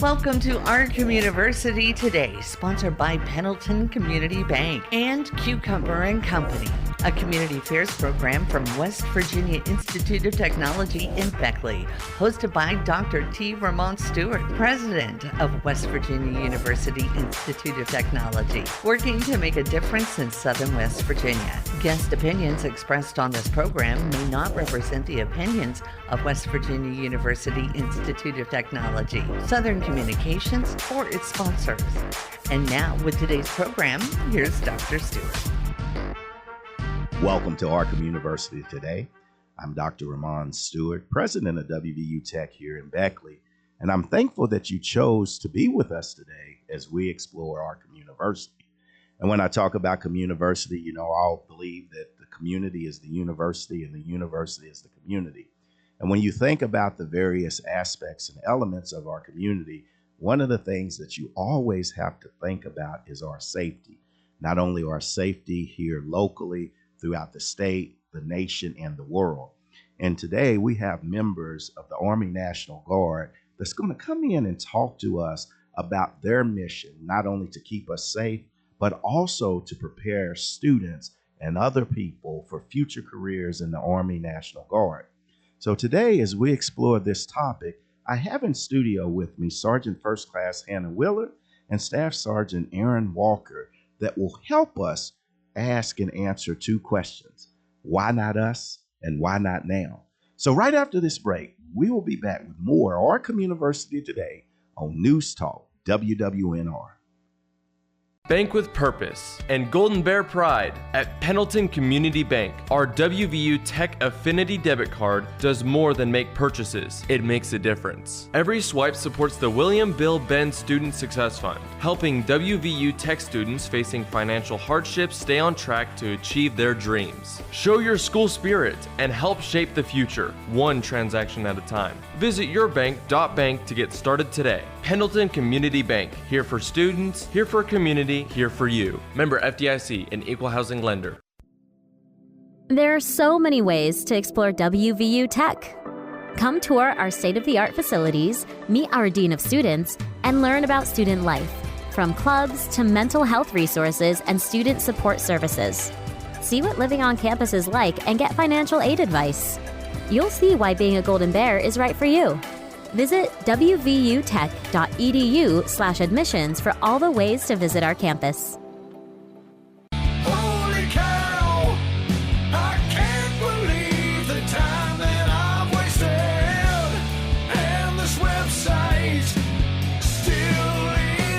Welcome to Our Communiversity Today, sponsored by Pendleton Community Bank and Cucumber and Company, a community affairs program from West Virginia Institute of Technology in Beckley, hosted by Dr. T. Ramon Stuart, president of West Virginia University Institute of Technology, working to make a difference in Southern West Virginia. Guest opinions expressed on this program may not represent the opinions of West Virginia University Institute of Technology, Southern Communications, or its sponsors. And now, with today's program, here's Dr. Stewart. Welcome to Our Communiversity Today. I'm Dr. Ramon Stuart, president of WVU Tech here in Beckley, and I'm thankful that you chose to be with us today as we explore our communiversity. And when I talk about communiversity, I all believe that the community is the university and the university is the community. And when you think about the various aspects and elements of our community, one of the things that you always have to think about is our safety. Not only our safety here locally, throughout the state, the nation, and the world. And today we have members of the Army National Guard that's going to come in and talk to us about their mission, not only to keep us safe, but also to prepare students and other people for future careers in the Army National Guard. So today, as we explore this topic, I have in studio with me Sergeant First Class Hannah Wheeler and Staff Sergeant Aaron Walker that will help us ask and answer two questions. Why not us and why not now? So right after this break, we will be back with more Our Communiversity Today on News Talk, WWNR. Bank with purpose and Golden Bear pride at Pendleton Community Bank. Our WVU Tech Affinity debit card does more than make purchases. It makes a difference. Every swipe supports the William Bill Benn Student Success Fund, helping WVU Tech students facing financial hardships stay on track to achieve their dreams. Show your school spirit and help shape the future, one transaction at a time. Visit yourbank.bank to get started today. Pendleton Community Bank, here for students, here for community, here for you. Member FDIC, an equal housing lender. There are so many ways to explore WVU Tech. Come tour our state-of-the-art facilities, meet our Dean of Students, and learn about student life, from clubs to mental health resources and student support services. See what living on campus is like and get financial aid advice. You'll see why being a Golden Bear is right for you. Visit wvutech.edu/admissions for all the ways to visit our campus. Holy cow, I can't believe the time that I've wasted, and this website still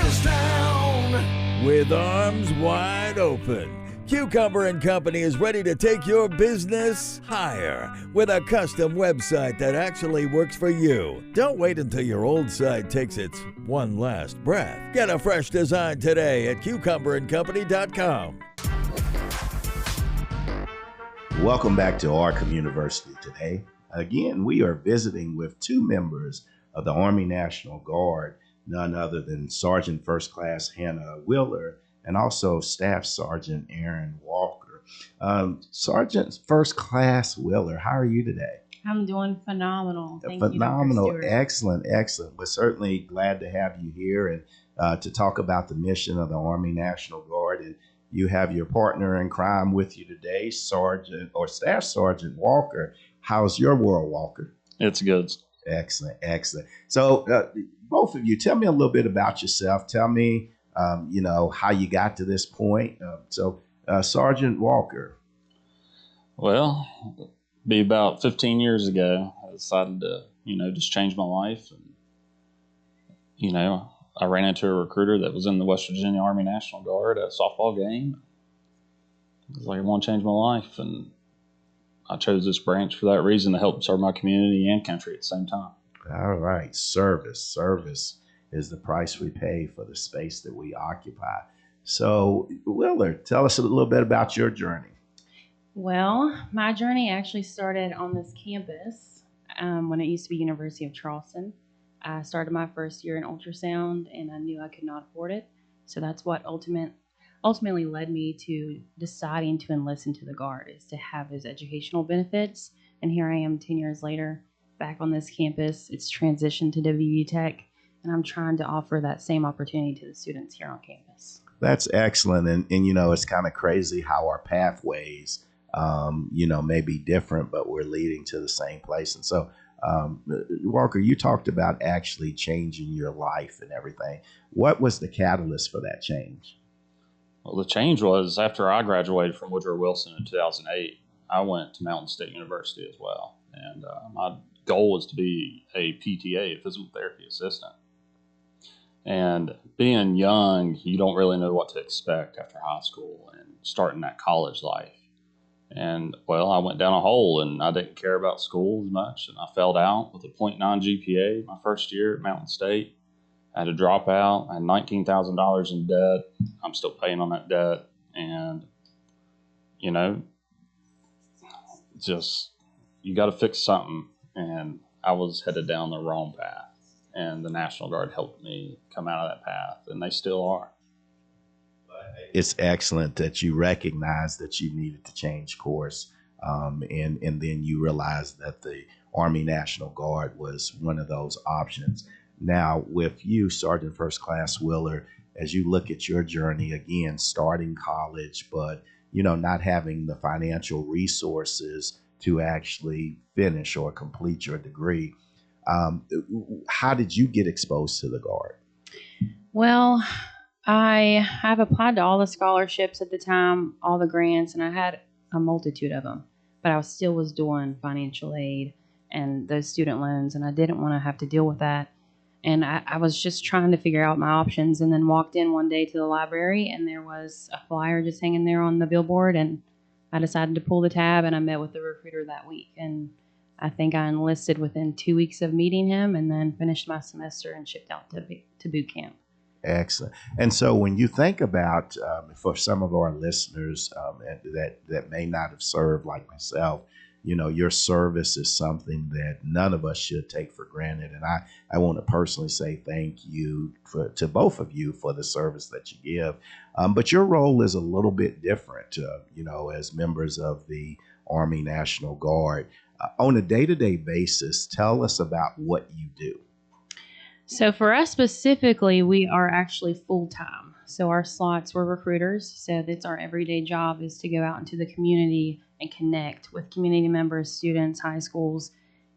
is down. With arms wide open, Cucumber and Company is ready to take your business higher with a custom website that actually works for you. Don't wait until your old site takes its one last breath. Get a fresh design today at cucumberandcompany.com. Welcome back to Our Communiversity Today. Again, we are visiting with two members of the Army National Guard, none other than Sergeant First Class Hannah Wheeler and also Staff Sergeant Aaron Walker. Sergeant First Class Wheeler, how are you today? I'm doing phenomenal. Thank Phenomenal. you, Dr. Stewart. Excellent. We're certainly glad to have you here and to talk about the mission of the Army National Guard. And you have your partner in crime with you today, Sergeant or Staff Sergeant Walker. How's your world, Walker? It's good. Excellent. So both of you, tell me a little bit about yourself. Tell me how you got to this point. Sergeant Walker. Well, be about 15 years ago, I decided to, just change my life. And, I ran into a recruiter that was in the West Virginia Army National Guard at a softball game. I was like, I want to change my life. And I chose this branch for that reason, to help serve my community and country at the same time. All right. Service is the price we pay for the space that we occupy. So, Wheeler, tell us a little bit about your journey. Well, my journey actually started on this campus when it used to be University of Charleston. I started my first year in ultrasound, and I knew I could not afford it. So that's what ultimately led me to deciding to enlist into the Guard, is to have those educational benefits. And here I am 10 years later, back on this campus. It's transitioned to WVU Tech, and I'm trying to offer that same opportunity to the students here on campus. That's excellent. And you know, it's kind of crazy how our pathways, you know, may be different, but we're leading to the same place. And so, Walker, you talked about actually changing your life and everything. What was the catalyst for that change? Well, the change was after I graduated from Woodrow Wilson in 2008, I went to Mountain State University as well. And my goal was to be a PTA, a physical therapy assistant. And being young, you don't really know what to expect after high school and starting that college life. And, well, I went down a hole, and I didn't care about school as much, and I failed out with a .9 GPA my first year at Mountain State. I had to drop out. I had $19,000 in debt. I'm still paying on that debt. And, you know, just you got to fix something. And I was headed down the wrong path. And the National Guard helped me come out of that path, and they still are. It's excellent that you recognize that you needed to change course, and then you realized that the Army National Guard was one of those options. Now, with you, Sergeant First Class Wheeler, as you look at your journey, again, starting college, but, you know, not having the financial resources to actually finish or complete your degree, how did you get exposed to the Guard? Well, I have applied to all the scholarships at the time, all the grants, and I had a multitude of them. But I still was doing financial aid and those student loans, and I didn't want to have to deal with that. And I was just trying to figure out my options, and then walked in one day to the library, and there was a flyer just hanging there on the billboard, and I decided to pull the tab, and I met with the recruiter that week. And I think I enlisted within 2 weeks of meeting him, and then finished my semester and shipped out to boot camp. Excellent. And so when you think about, for some of our listeners that may not have served like myself, you know, your service is something that none of us should take for granted. And I want to personally say thank you to both of you for the service that you give. But your role is a little bit different, you know, as members of the Army National Guard. On a day-to-day basis, tell us about what you do. So for us specifically, we are actually full-time. So our slots, we're recruiters. So that's our everyday job, is to go out into the community and connect with community members, students, high schools,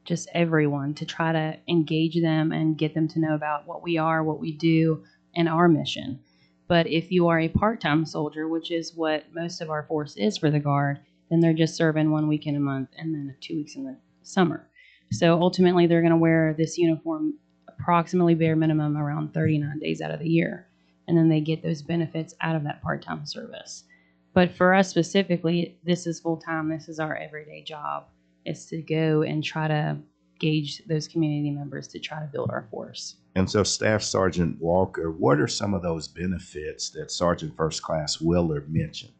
just everyone, to try to engage them and get them to know about what we are, what we do, and our mission. But if you are a part-time soldier, which is what most of our force is for the Guard, then they're just serving 1 weekend a month and then 2 weeks in the summer. So ultimately, they're going to wear this uniform approximately bare minimum around 39 days out of the year. And then they get those benefits out of that part-time service. But for us specifically, this is full-time. This is our everyday job, is to go and try to gauge those community members to try to build our force. And so, Staff Sergeant Walker, what are some of those benefits that Sergeant First Class Wheeler mentioned?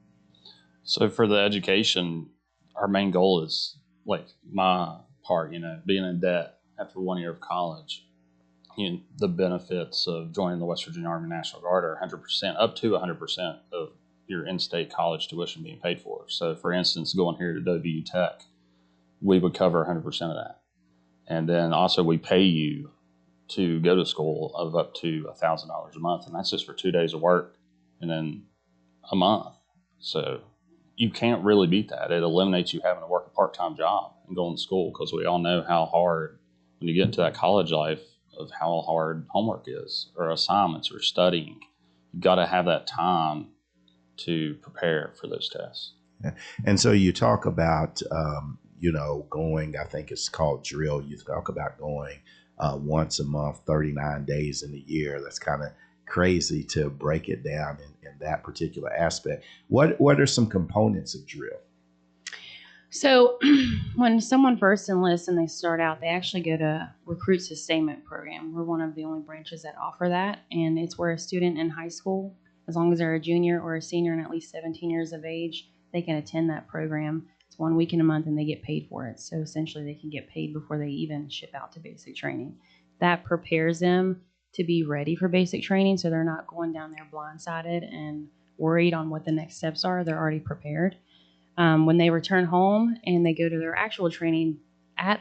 So for the education, our main goal is, like my part, you know, being in debt after 1 year of college. You know, the benefits of joining the West Virginia Army National Guard are 100%, up to 100% of your in-state college tuition being paid for. So, for instance, going here to WVU Tech, we would cover 100% of that. And then also we pay you to go to school of up to $1,000 a month, and that's just for 2 days of work and then a month. So you can't really beat that. It eliminates you having to work a part-time job and going to school, because we all know how hard, when you get into that college life, of how hard homework is, or assignments, or studying. You've got to have that time to prepare for those tests. Yeah. And so you talk about, you know, going, I think it's called drill. You talk about going once a month, 39 days in a year. That's kind of crazy to break it down in that particular aspect. What are some components of drill? So when someone first enlists and they start out, they actually go to Recruit Sustainment Program. We're one of the only branches that offer that, and it's where a student in high school, as long as they're a junior or a senior and at least 17 years of age, they can attend that program. It's 1 week in a month, and they get paid for it. So essentially they can get paid before they even ship out to basic training. That prepares them to be ready for basic training, so they're not going down there blindsided and worried on what the next steps are. They're already prepared. When they return home and they go to their actual training at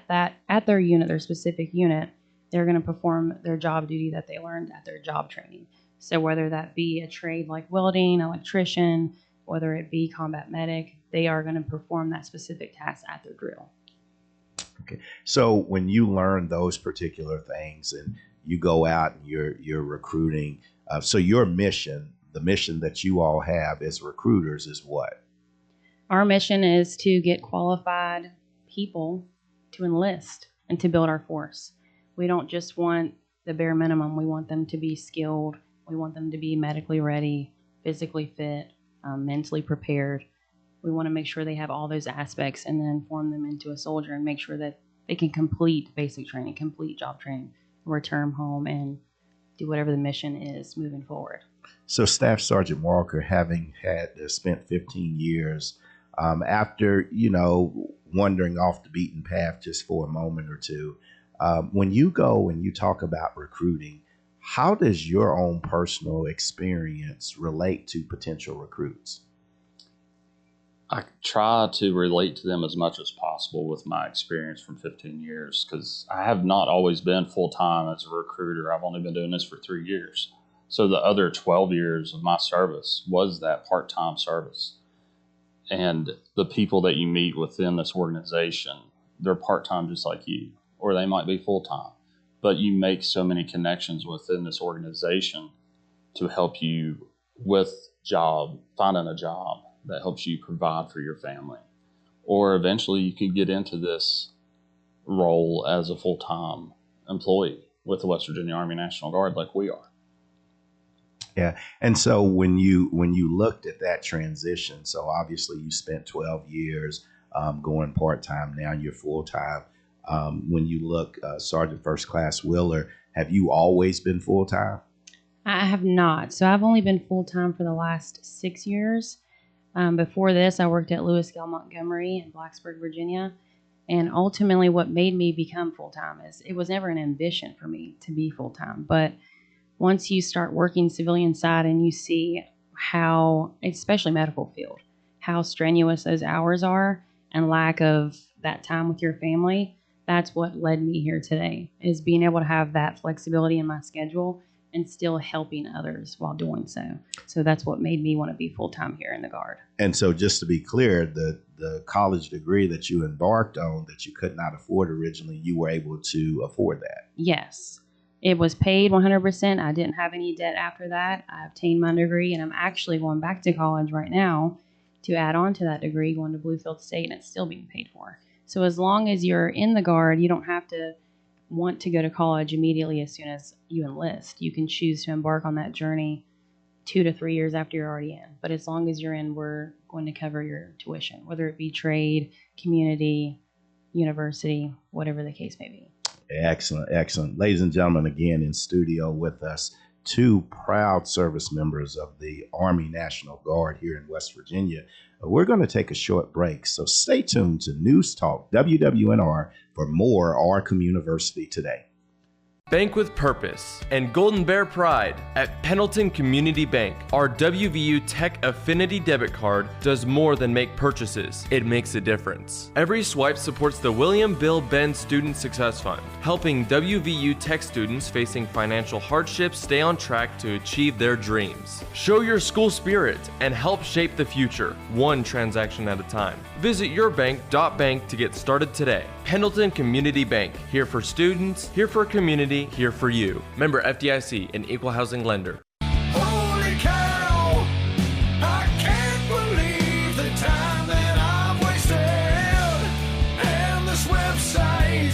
their unit, their specific unit, they're going to perform their job duty that they learned at their job training. So whether that be a trade like welding, electrician, whether it be combat medic, they are going to perform that specific task at their drill. Okay. So when you learn those particular things and you go out and you're recruiting, so your mission, the mission that you all have as recruiters is what? Our mission is to get qualified people to enlist and to build our force. We don't just want the bare minimum. We want them to be skilled. We want them to be medically ready, physically fit, mentally prepared. We want to make sure they have all those aspects and then form them into a soldier and make sure that they can complete basic training, complete job training, return home, and do whatever the mission is moving forward. So Staff Sergeant Walker, having spent 15 years, after, wandering off the beaten path just for a moment or two, when you go and you talk about recruiting, how does your own personal experience relate to potential recruits? I try to relate to them as much as possible with my experience from 15 years because I have not always been full-time as a recruiter. I've only been doing this for 3 years. So the other 12 years of my service was that part-time service. And the people that you meet within this organization, they're part-time just like you, or they might be full-time. But you make so many connections within this organization to help you with finding a job that helps you provide for your family. Or eventually you could get into this role as a full-time employee with the West Virginia Army National Guard like we are. Yeah. And so when you looked at that transition, so obviously you spent 12 years going part-time, now you're full-time. When you look, Sergeant First Class Wheeler, have you always been full-time? I have not. So I've only been full-time for the last 6 years. Before this, I worked at Lewis Gale Montgomery in Blacksburg, Virginia. And ultimately what made me become full-time is it was never an ambition for me to be full-time. But once you start working civilian side and you see how, especially medical field, how strenuous those hours are and lack of that time with your family, that's what led me here today, is being able to have that flexibility in my schedule and still helping others while doing so. So that's what made me want to be full-time here in the Guard. And so just to be clear, the college degree that you embarked on that you could not afford originally, you were able to afford that? Yes. It was paid 100%. I didn't have any debt after that. I obtained my degree, and I'm actually going back to college right now to add on to that degree, going to Bluefield State, and it's still being paid for. So as long as you're in the Guard, you don't have to want to go to college immediately as soon as you enlist. You can choose to embark on that journey 2 to 3 years after you're already in. But as long as you're in, we're going to cover your tuition, whether it be trade, community, university, whatever the case may be. Excellent, excellent. Ladies and gentlemen, again in studio with us, 2 proud service members of the Army National Guard here in West Virginia. We're going to take a short break, so stay tuned to News Talk WWNR for more Our Communiversity Today. Bank with purpose and Golden Bear pride at Pendleton Community Bank. Our WVU Tech Affinity debit card does more than make purchases. It makes a difference. Every swipe supports the William Bill Benn Student Success Fund, helping WVU Tech students facing financial hardships stay on track to achieve their dreams. Show your school spirit and help shape the future, one transaction at a time. Visit yourbank.bank to get started today. Pendleton Community Bank, here for students, here for community, here for you. Member FDIC, an equal housing lender. Holy cow, I can't believe the time that I've wasted, and this website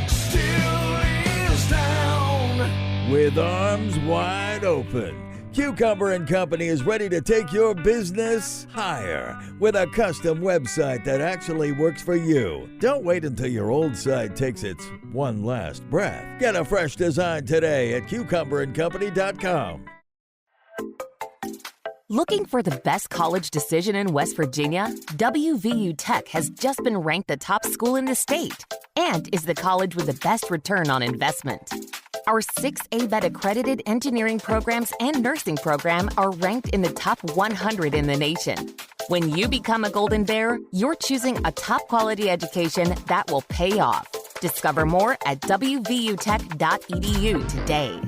still is down. With arms wide open, Cucumber & Company is ready to take your business higher with a custom website that actually works for you. Don't wait until your old site takes its one last breath. Get a fresh design today at cucumberandcompany.com. Looking for the best college decision in West Virginia? WVU Tech has just been ranked the top school in the state and is the college with the best return on investment. Our 6 ABET accredited engineering programs and nursing program are ranked in the top 100 in the nation. When you become a Golden Bear, you're choosing a top quality education that will pay off. Discover more at wvutech.edu today.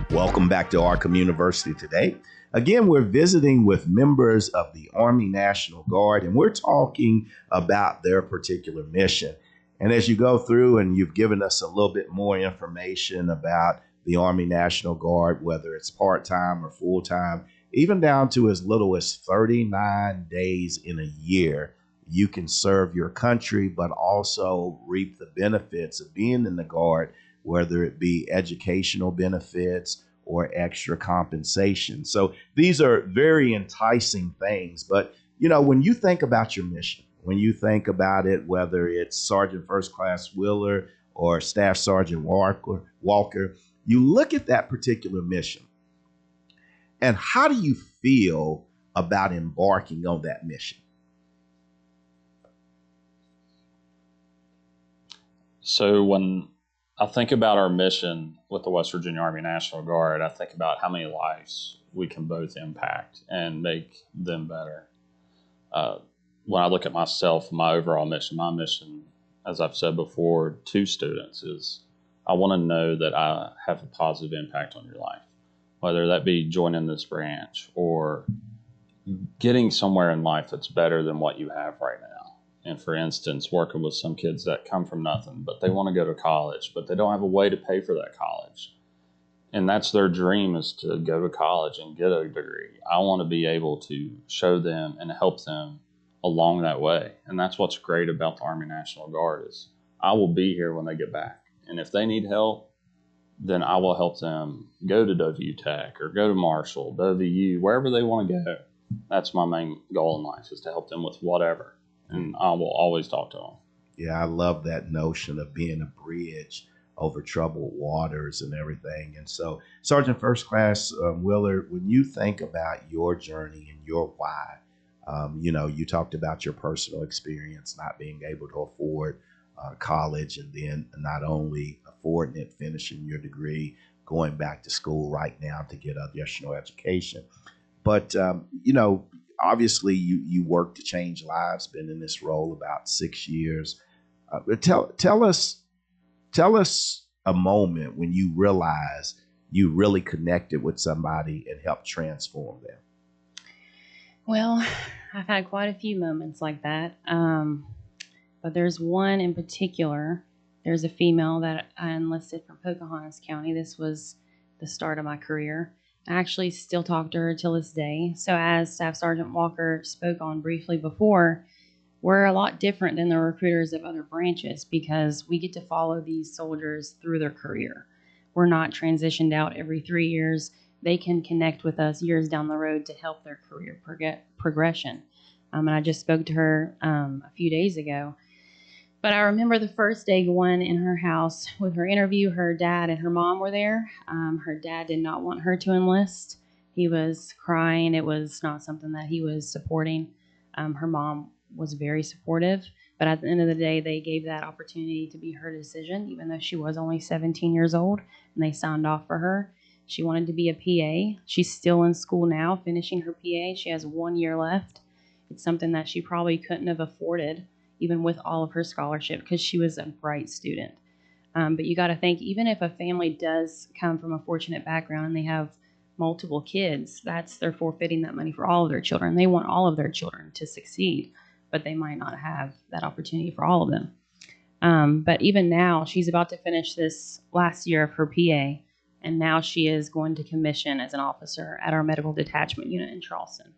Welcome back to Our Communiversity Today. Again, we're visiting with members of the Army National Guard, and we're talking about their particular mission. And as you go through and you've given us a little bit more information about the Army National Guard, whether it's part-time or full-time, even down to as little as 39 days in a year, you can serve your country, but also reap the benefits of being in the Guard, whether it be educational benefits or extra compensation. So these are very enticing things. But, you know, when you think about your mission, when you think about it, whether it's Sergeant First Class Wheeler or Staff Sergeant Walker, you look at that particular mission. And how do you feel about embarking on that mission? So when I think about our mission with the West Virginia Army National Guard, I think about how many lives we can both impact and make them better. When I look at myself, my overall mission, my mission, as I've said before to students, is I want to know that I have a positive impact on your life, whether that be joining this branch or getting somewhere in life that's better than what you have right now. And for instance, working with some kids that come from nothing, but they want to go to college, but they don't have a way to pay for that college. And that's their dream, is to go to college and get a degree. I want to be able to show them and help them along that way. And that's what's great about the Army National Guard, is I will be here when they get back. And if they need help, then I will help them go to WVU Tech or go to Marshall, WVU, wherever they want to go. That's my main goal in life, is to help them with whatever. And I will always talk to them. Yeah, I love that notion of being a bridge over troubled waters and everything. And so, Sergeant First Class Wheeler, when you think about your journey and your why, you know, you talked about your personal experience, not being able to afford college, and then not only affording it, finishing your degree, going back to school right now to get additional education. But, you know, obviously you work to change lives, been in this role about 6 years. Tell us a moment when you realize you really connected with somebody and helped transform them. Well, I've had quite a few moments like that. But there's one in particular. There's a female that I enlisted from Pocahontas County. This was the start of my career. I actually still talk to her till this day. So as Staff Sergeant Walker spoke on briefly before, we're a lot different than the recruiters of other branches because we get to follow these soldiers through their career. We're not transitioned out every 3 years. They can connect with us years down the road to help their career progression. And I just spoke to her a few days ago. But I remember the first day going in her house with her interview. Her dad and her mom were there. Her dad did not want her to enlist. He was crying. It was not something that he was supporting. Her mom was very supportive. But at the end of the day, they gave that opportunity to be her decision, even though she was only 17 years old, and they signed off for her. She wanted to be a PA. She's still in school now, finishing her PA. She has 1 year left. It's something that she probably couldn't have afforded, even with all of her scholarship, because she was a bright student. But you got to think, even if a family does come from a fortunate background and they have multiple kids, they're forfeiting that money for all of their children. They want all of their children to succeed, but they might not have that opportunity for all of them. But even now, she's about to finish this last year of her PA, and now she is going to commission as an officer at our medical detachment unit in Charleston.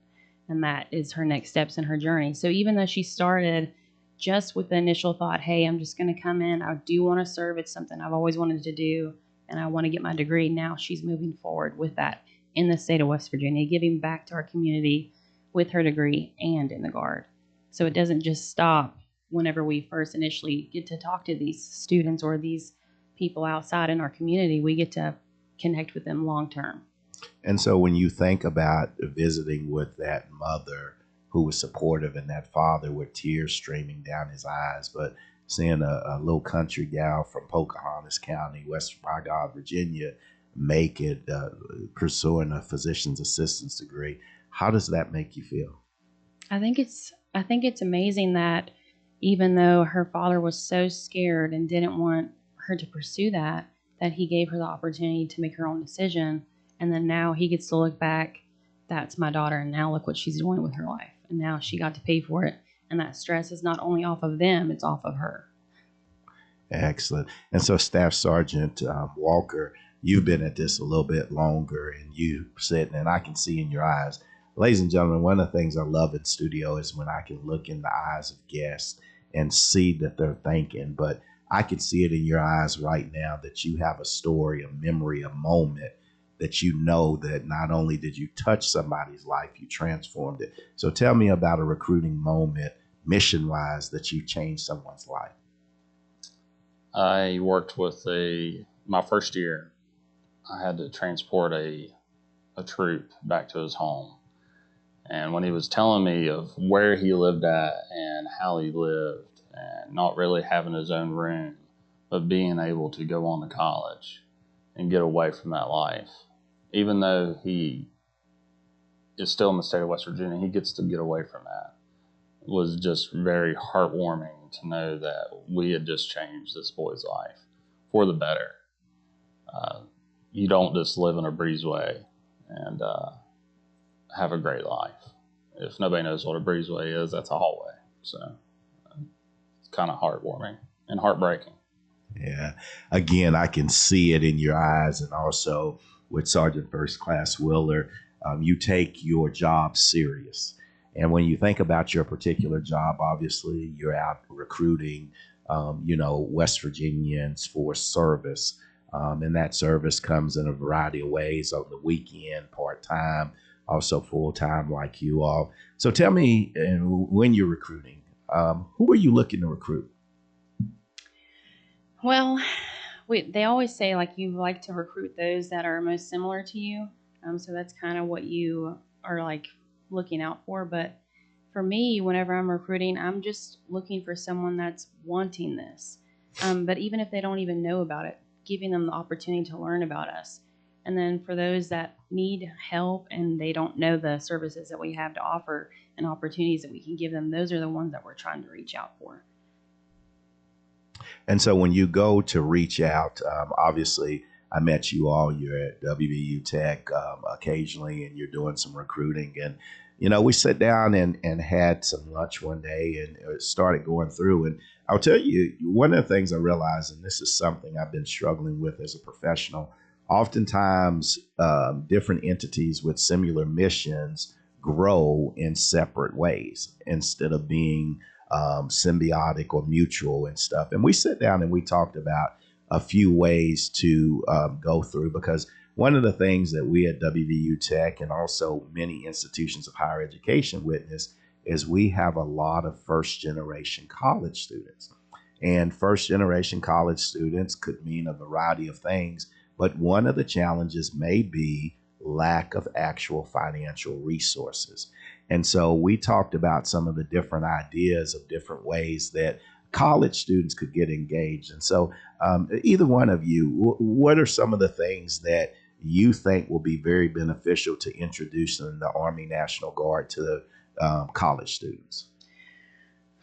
And that is her next steps in her journey. So even though she started just with the initial thought, hey, I'm just going to come in, I do want to serve, it's something I've always wanted to do, and I want to get my degree, now she's moving forward with that in the state of West Virginia, giving back to our community with her degree and in the Guard. So it doesn't just stop whenever we first initially get to talk to these students or these people outside in our community. We get to connect with them long term. And so when you think about visiting with that mother who was supportive and that father with tears streaming down his eyes, but seeing a little country gal from Pocahontas County, West Virginia, make it pursuing a physician's assistant's degree, how does that make you feel? I think it's amazing that even though her father was so scared and didn't want her to pursue that, that he gave her the opportunity to make her own decision. And then now he gets to look back, that's my daughter, and now look what she's doing with her life. And now she got to pay for it. And that stress is not only off of them, it's off of her. Excellent. And so Staff Sergeant Walker, you've been at this a little bit longer, and you sitting, and I can see in your eyes. Ladies and gentlemen, one of the things I love in studio is when I can look in the eyes of guests and see that they're thinking. But I can see it in your eyes right now that you have a story, a memory, a moment that you know that not only did you touch somebody's life, you transformed it. So tell me about a recruiting moment, mission-wise, that you changed someone's life. I worked with my first year, I had to transport a troop back to his home. And when he was telling me of where he lived at and how he lived and not really having his own room, but being able to go on to college and get away from that life, even though he is still in the state of West Virginia, he gets to get away from that. It was just very heartwarming to know that we had just changed this boy's life for the better. You don't just live in a breezeway and have a great life. If nobody knows what a breezeway is, that's a hallway. So it's kind of heartwarming and heartbreaking. Yeah. Again, I can see it in your eyes, and also with Sergeant First Class Willer, you take your job serious. And when you think about your particular job, obviously you're out recruiting, West Virginians for service. And that service comes in a variety of ways, on the weekend, part-time, also full-time like you all. So tell me, when you're recruiting, who are you looking to recruit? Well, they always say, like, you like to recruit those that are most similar to you. So that's kind of what you are, like, looking out for. But for me, whenever I'm recruiting, I'm just looking for someone that's wanting this. But even if they don't even know about it, giving them the opportunity to learn about us. And then for those that need help and they don't know the services that we have to offer and opportunities that we can give them, those are the ones that we're trying to reach out for. And so when you go to reach out, obviously I met you all, you're at WVU Tech occasionally, and you're doing some recruiting. And, we sat down and had some lunch one day and started going through. And I'll tell you, one of the things I realized, and this is something I've been struggling with as a professional, oftentimes different entities with similar missions grow in separate ways instead of being symbiotic or mutual and stuff. And we sat down and we talked about a few ways to go through, because one of the things that we at WVU Tech and also many institutions of higher education witness is we have a lot of first generation college students. And first generation college students could mean a variety of things, but one of the challenges may be lack of actual financial resources. And so we talked about some of the different ideas of different ways that college students could get engaged. And so either one of you, what are some of the things that you think will be very beneficial to introducing the Army National Guard to college students?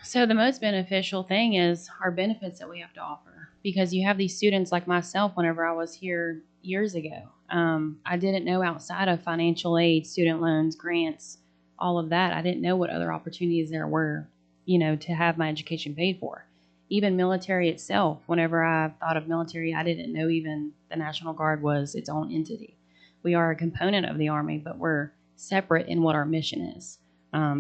So the most beneficial thing is our benefits that we have to offer, because you have these students like myself. Whenever I was here years ago, I didn't know outside of financial aid, student loans, grants, all of that. I didn't know what other opportunities there were, to have my education paid for. Even military itself, whenever I thought of military, I didn't know even the National Guard was its own entity. We are a component of the Army, but we're separate in what our mission is,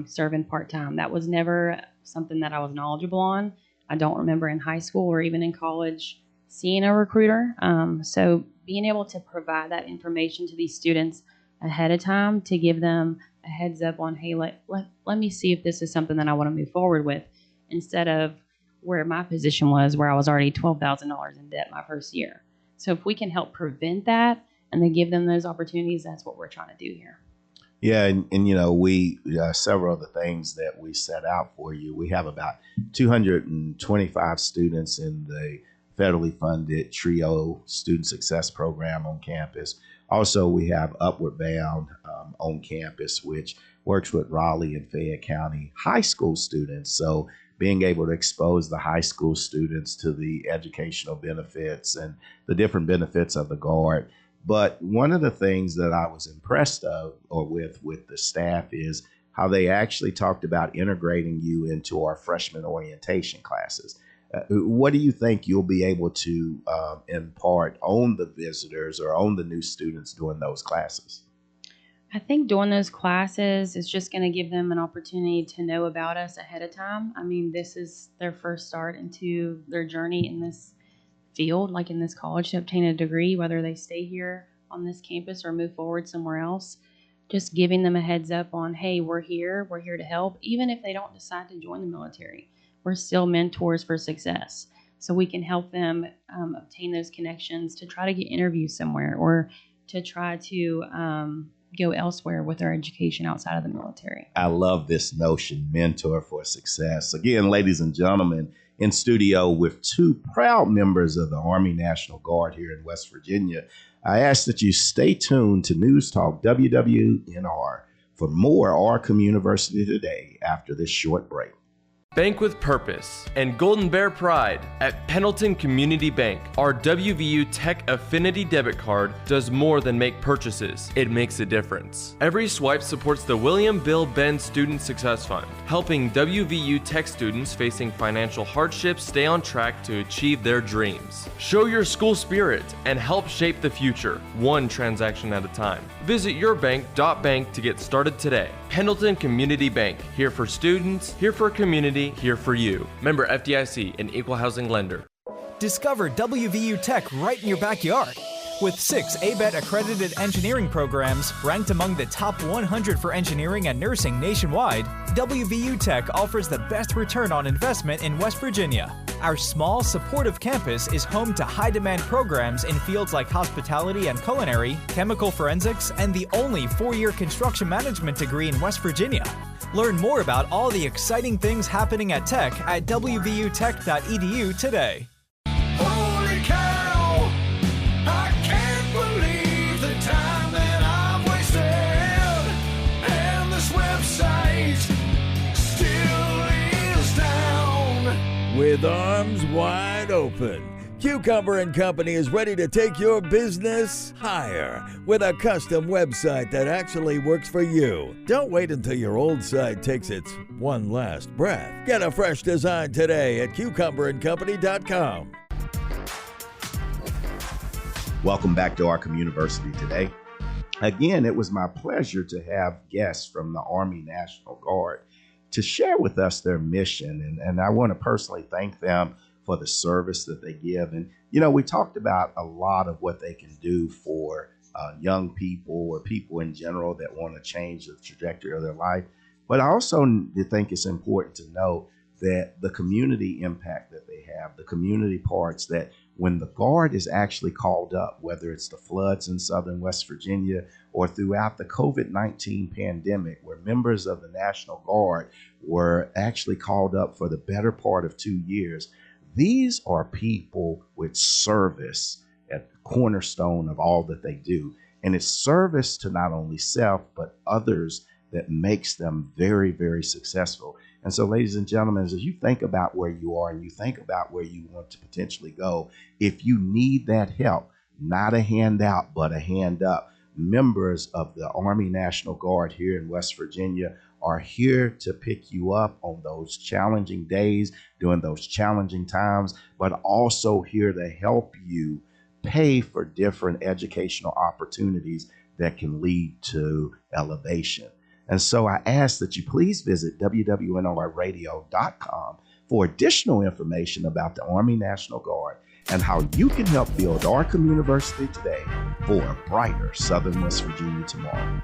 serving part-time. That was never something that I was knowledgeable on. I don't remember in high school or even in college seeing a recruiter. So being able to provide that information to these students ahead of time to give them a heads up on, hey, let me see if this is something that I want to move forward with, instead of where my position was, where I was already $12,000 in debt my first year. So if we can help prevent that and then give them those opportunities, that's what we're trying to do here. Yeah, and we several of the things that we set out for you. We have about 225 students in the federally funded TRIO Student Success Program on campus. Also, we have Upward Bound on campus, which works with Raleigh and Fayette County high school students. So being able to expose the high school students to the educational benefits and the different benefits of the Guard. But one of the things that I was impressed with the staff is how they actually talked about integrating you into our freshman orientation classes. What do you think you'll be able to impart on the visitors or on the new students during those classes? I think during those classes is just going to give them an opportunity to know about us ahead of time. I mean, this is their first start into their journey in this field, like in this college, to obtain a degree, whether they stay here on this campus or move forward somewhere else. Just giving them a heads up on, hey, we're here to help. Even if they don't decide to join the military, we're still mentors for success. So we can help them obtain those connections to try to get interviews somewhere or to try to go elsewhere with their education outside of the military. I love this notion, mentor for success. Again, ladies and gentlemen, in studio with two proud members of the Army National Guard here in West Virginia. I ask that you stay tuned to News Talk WWNR for more Our Communiversity Today after this short break. Bank with purpose and Golden Bear pride. At Pendleton Community Bank, our WVU Tech Affinity debit card does more than make purchases. It makes a difference. Every swipe supports the William Bill Benn Student Success Fund, helping WVU Tech students facing financial hardships stay on track to achieve their dreams. Show your school spirit and help shape the future, one transaction at a time. Visit yourbank.bank to get started today. Pendleton Community Bank, here for students, here for community, here for you. Member FDIC, an equal housing lender. Discover WVU Tech right in your backyard. With 6 ABET accredited engineering programs ranked among the top 100 for engineering and nursing nationwide, WVU Tech offers the best return on investment in West Virginia. Our small, supportive campus is home to high-demand programs in fields like hospitality and culinary, chemical forensics, and the only 4-year construction management degree in West Virginia. Learn more about all the exciting things happening at Tech at wvutech.edu today. Holy cow, I can't believe the time that I've wasted, and this website still is down. With arms wide open, Cucumber & Company is ready to take your business higher with a custom website that actually works for you. Don't wait until your old site takes its one last breath. Get a fresh design today at cucumberandcompany.com. Welcome back to Our Communiversity Today. Again, it was my pleasure to have guests from the Army National Guard to share with us their mission. And I want to personally thank them for the service that they give. And, you know, we talked about a lot of what they can do for young people or people in general that want to change the trajectory of their life. But I also think it's important to know that the community impact that they have, the community parts that when the Guard is actually called up, whether it's the floods in southern West Virginia or throughout the COVID-19 pandemic, where members of the National Guard were actually called up for the better part of 2 years, these are people with service at the cornerstone of all that they do. And it's service to not only self, but others that makes them very, very successful. And so, ladies and gentlemen, as you think about where you are and you think about where you want to potentially go, if you need that help, not a handout, but a hand up, members of the Army National Guard here in West Virginia are here to pick you up on those challenging days, during those challenging times, but also here to help you pay for different educational opportunities that can lead to elevation. And so I ask that you please visit wwnrradio.com for additional information about the Army National Guard and how you can help build our community today for a brighter Southern West Virginia tomorrow.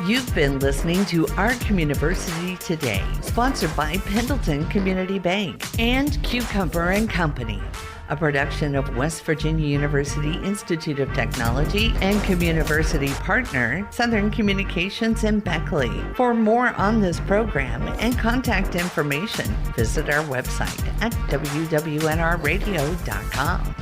You've been listening to Our Communiversity Today, sponsored by Pendleton Community Bank and Cucumber & Company, a production of West Virginia University Institute of Technology and Communiversity partner, Southern Communications in Beckley. For more on this program and contact information, visit our website at wwnrradio.com.